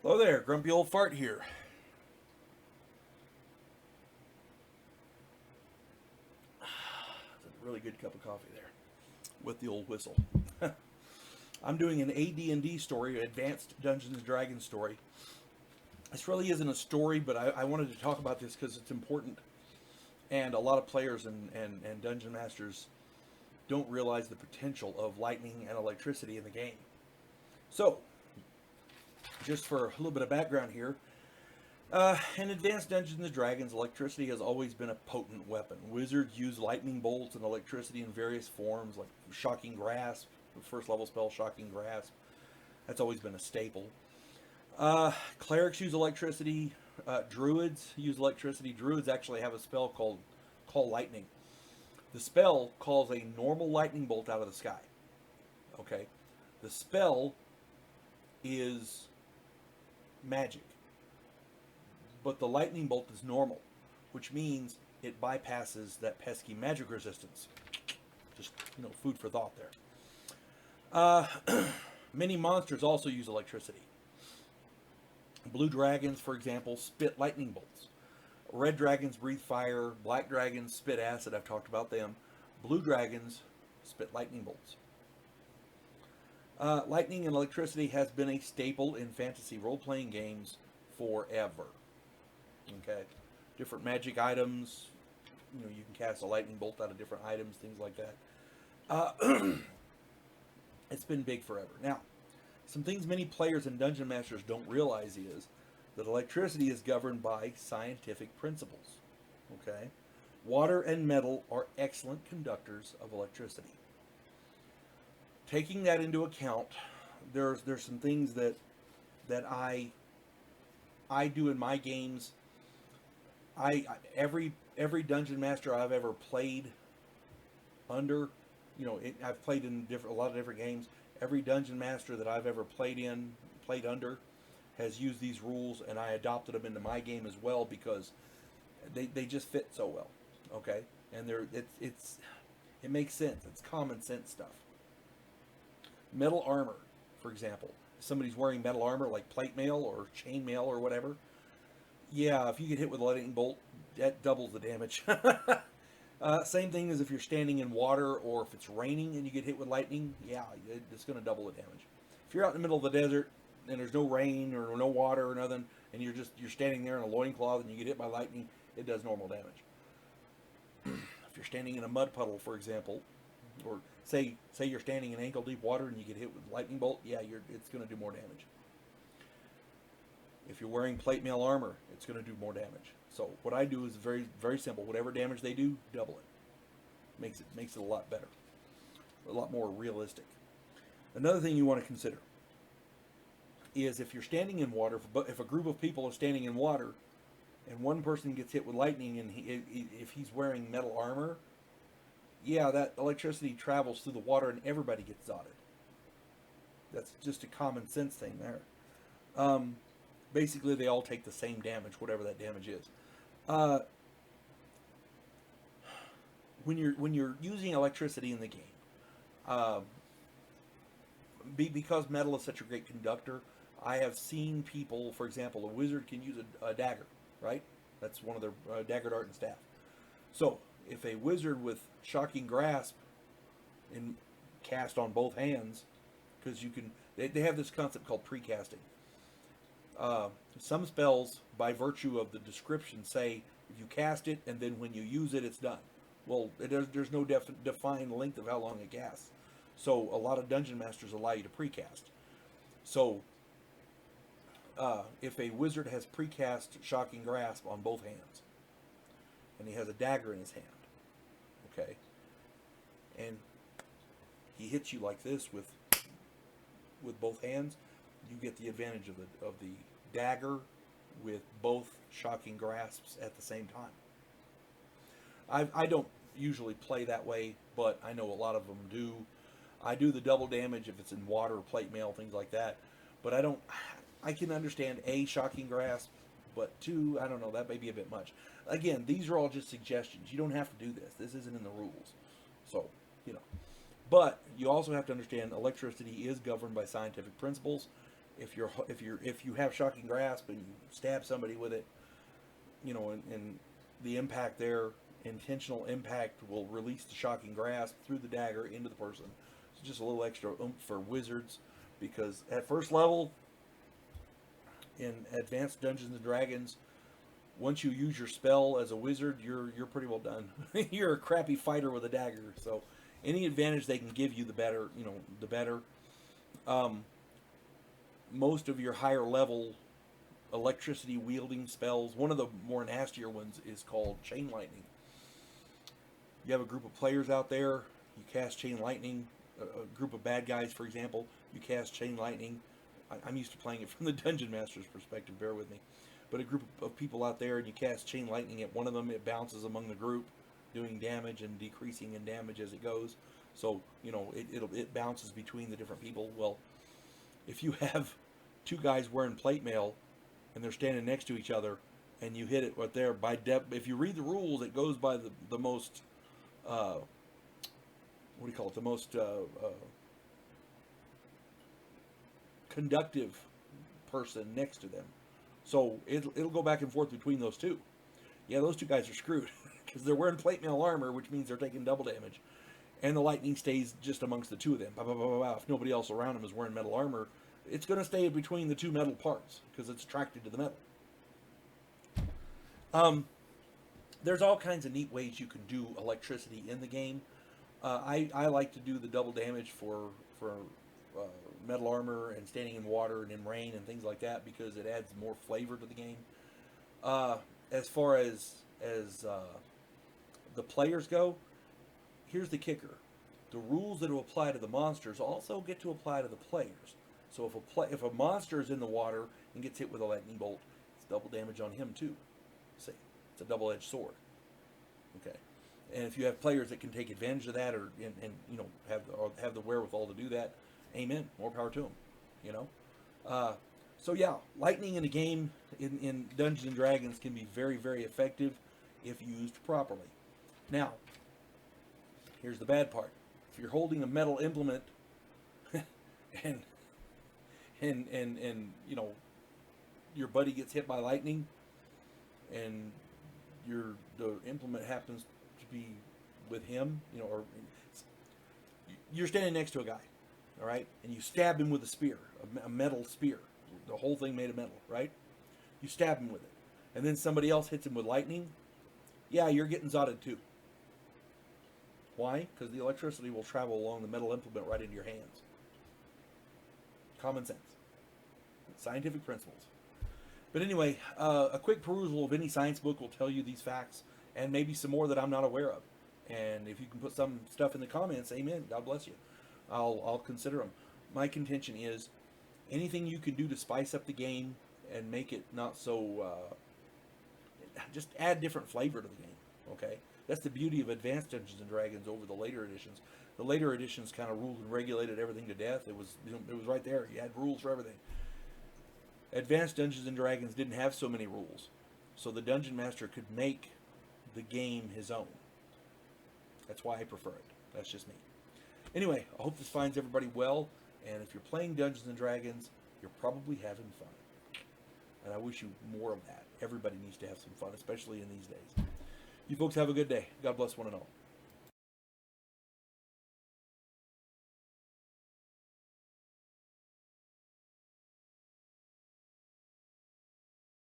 Hello there, Grumpy Old Fart here. It's a really good cup of coffee there with the old whistle. I'm doing an AD&D story, Advanced Dungeons and Dragons story. This really isn't a story, but I wanted to talk about this because it's important. And a lot of players and dungeon masters don't realize the potential of lightning and electricity in the game. So, just for a little bit of background here, in Advanced Dungeons and Dragons, electricity has always been a potent weapon. Wizards use lightning bolts and electricity in various forms, like Shocking Grasp, the first level spell, Shocking Grasp. That's always been a staple. Clerics use electricity. Druids use electricity. Druids actually have a spell called Call Lightning. The spell calls a normal lightning bolt out of the sky. Okay? The spell is magic. But the lightning bolt is normal, which means it bypasses that pesky magic resistance. Just, food for thought there. Many monsters also use electricity. Blue dragons, for example, spit lightning bolts. Red dragons breathe fire. Black dragons spit acid. I've talked about them. Blue dragons spit lightning bolts. Lightning and electricity has been a staple in fantasy role-playing games forever. Okay, different magic items. You can cast a lightning bolt out of different items, things like that. It's been big forever. Now, some things many players and dungeon masters don't realize is that electricity is governed by scientific principles. Okay, water and metal are excellent conductors of electricity. Taking that into account, there's some things that I do in my games. Every dungeon master I've ever played under, I've played in a lot of different games. Every dungeon master that I've ever played under, has used these rules, and I adopted them into my game as well because they just fit so well. Okay, and it makes sense. It's common sense stuff. Metal armor, for example. If somebody's wearing metal armor like plate mail or chain mail or whatever, yeah, if you get hit with a lightning bolt, that doubles the damage. Same thing as if you're standing in water or if it's raining and you get hit with lightning, yeah, it's going to double the damage. If you're out in the middle of the desert and there's no rain or no water or nothing, and you're standing there in a loincloth and you get hit by lightning, it does normal damage. If you're standing in a mud puddle, for example, or say you're standing in ankle deep water and you get hit with a lightning bolt, yeah, it's going to do more damage. If you're wearing plate mail armor, it's going to do more damage. So what I do is very, very simple. Whatever damage they do, double it. Makes it a lot better, a lot more realistic. Another thing you want to consider is if you're standing in water, if a group of people are standing in water, and one person gets hit with lightning, and if he's wearing metal armor, yeah, that electricity travels through the water and everybody gets zotted. That's just a common sense thing there. Basically, they all take the same damage, whatever that damage is. When you're using electricity in the game, because metal is such a great conductor, I have seen people, for example, a wizard can use a dagger, right? That's one of their dagger, dart, and staff. So if a wizard with Shocking Grasp cast on both hands, because they have this concept called precasting. Some spells, by virtue of the description, say if you cast it and then when you use it, it's done. Well, there's no defined length of how long it casts. So a lot of dungeon masters allow you to precast. So if a wizard has precast Shocking Grasp on both hands, and he has a dagger in his hand, okay, and he hits you like this with both hands, you get the advantage of the dagger with both Shocking Grasps at the same time. I don't usually play that way, but I know a lot of them do. I do the double damage if it's in water, plate mail, things like that. But I can understand Shocking Grasp, but two, I don't know, that may be a bit much. Again, these are all just suggestions. You don't have to do this. This isn't in the rules. So, But you also have to understand electricity is governed by scientific principles, if you have shocking grasp and you stab somebody with it, and the impact there, intentional impact will release the shocking grasp through the dagger into the person. It's just a little extra oomph for wizards, because at first level in advanced Dungeons and Dragons, once you use your spell as a wizard, you're pretty well done. You're a crappy fighter with a dagger, so any advantage they can give you, the better. The better. Most of your higher level electricity wielding spells, one of the more nastier ones is called Chain Lightning. You have a group of players out there, you cast Chain Lightning. A group of bad guys, for example, you cast Chain Lightning. I'm used to playing it from the Dungeon Master's perspective, bear with me. But a group of people out there, and you cast Chain Lightning at one of them, it bounces among the group, doing damage and decreasing in damage as it goes. So, it bounces between the different people. Well, if you have two guys wearing plate mail, and they're standing next to each other, and you hit it right there, if you read the rules, it goes by the most, what do you call it, the most conductive person next to them. So it'll go back and forth between those two. Yeah, those two guys are screwed because they're wearing plate mail armor, which means they're taking double damage. And the lightning stays just amongst the two of them. Bah, bah, bah, bah, bah. If nobody else around them is wearing metal armor, it's going to stay between the two metal parts because it's attracted to the metal. There's all kinds of neat ways you can do electricity in the game. I like to do the double damage for metal armor and standing in water and in rain and things like that because it adds more flavor to the game. As far as the players go, here's the kicker: the rules that will apply to the monsters also get to apply to the players. So if a monster is in the water and gets hit with a lightning bolt, it's double damage on him too. See, it's a double-edged sword. Okay. And if you have players that can take advantage of that, or have the wherewithal to do that, amen. More power to them. So yeah, lightning in a game in Dungeons and Dragons can be very, very effective if used properly. Now, here's the bad part: if you're holding a metal implement, and your buddy gets hit by lightning, and the implement happens to be with him, or you're standing next to a guy, all right, and you stab him with a spear, a metal spear, the whole thing made of metal, right? You stab him with it, and then somebody else hits him with lightning. Yeah, you're getting zotted too. Why? Because the electricity will travel along the metal implement right into your hands. Common sense. Scientific principles. But anyway, a quick perusal of any science book will tell you these facts, and maybe some more that I'm not aware of. And if you can put some stuff in the comments, amen, God bless you. I'll consider them. My contention is anything you can do to spice up the game and make it not so, just add different flavor to the game, okay? That's the beauty of Advanced Dungeons and Dragons over the later editions. The later editions kind of ruled and regulated everything to death. It was right there. You had rules for everything. Advanced Dungeons and Dragons didn't have so many rules, so the Dungeon Master could make the game his own. That's why I prefer it. That's just me. Anyway, I hope this finds everybody well, and if you're playing Dungeons and Dragons, you're probably having fun. And I wish you more of that. Everybody needs to have some fun, especially in these days. You folks have a good day. God bless one and all.